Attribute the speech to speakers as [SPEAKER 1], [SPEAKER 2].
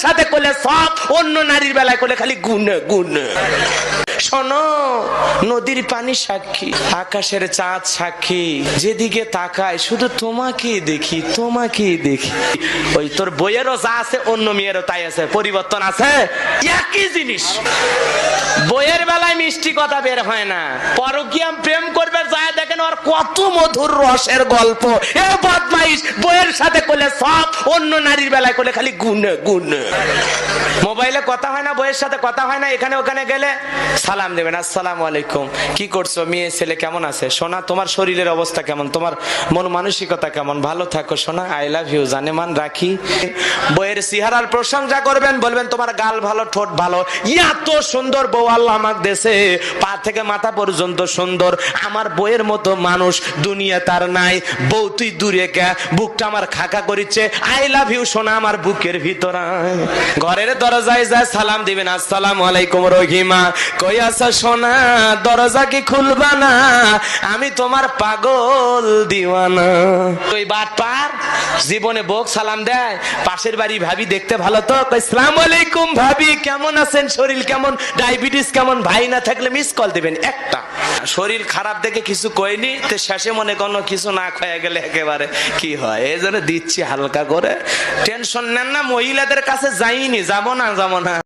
[SPEAKER 1] সাথে করলে সব, অন্য নারীর বেলায় করলে খালি গুনে গুনে। শোনো, নদীর পানি সাক্ষী, আকাশের চাঁদ সাক্ষী, যেদিকে তাকায় শুধু তোমাকেই দেখি, তোমাকেই দেখি। ওই তোর বইয়েরও যা আছে অন্য মেয়েরও তাই আছে, পরিবর্তন আছে, একই জিনিস। বইয়ের বেলায় মিষ্টি কথা বের হয় না, পরকীয়া প্রেম করবে যায় দেখেন ওর কত মধুর রসের গল্প। এ বদমাইশ, বইয়ের সাথে করলে সব, অন্য নারীর বেলায় করলে খালি গুনে গুনে। মোবাইলে কথা হয় না, বইয়ের সাথে কথা হয় না, এখানে ওখানে গেলে সালাম দেবেন, আসসালামু আলাইকুম, কি করছো, মেয়ে ছেলে কেমন আছে, সোনা তোমার শরীরের অবস্থা কেমন, তোমার মন মানসিকতা কেমন, ভালো থাকো সোনা, আই লাভ ইউ, জানে মান রাখি। বইয়ের চেহারার প্রশংসা করবেন, বলবেন তোমার গাল ভালো, ঠোঁট ভালো, এত সুন্দর বউ আল্লাহ আমাকে দেশে, পা থেকে মাথা পর্যন্ত সুন্দর, আমার বইয়ের মতো মানুষ দুনিয়া তার নাই। বউ তুই দূরে কে, বুকটা আমার খাকা করিচ্ছে, আই লাভ ইউ সোনা আমার বুকের ভিতর। ঘরের দরজায় যায় সালাম দিবেন, আসসালামু আলাইকুম রহিমা, কই আছো সোনা, দরজা কি খুলবা না, আমি তোমার পাগল দিওয়ানা। ওই বাটপার জীবনে বউ সালাম দেয়, পাশের বাড়ি ভাবি দেখতে ভালো তো, কই আসসালামু আলাইকুম ভাবি, কেমন আছেন, শরীর কেমন, ডায়াবেটিস কেমন, ভাই না থাকলে মিস কল দিবেন একটা। শরীর খারাপ দেখে কিছু কইনি তো শেষে মনে কোনো কিছু না খাওয়া গেলে একেবারে কি হয়, এই জন্য দিচ্ছি হালকা করে, টেনশন নেন না, মহিলাদের কাছে যাইনি, যাবো না।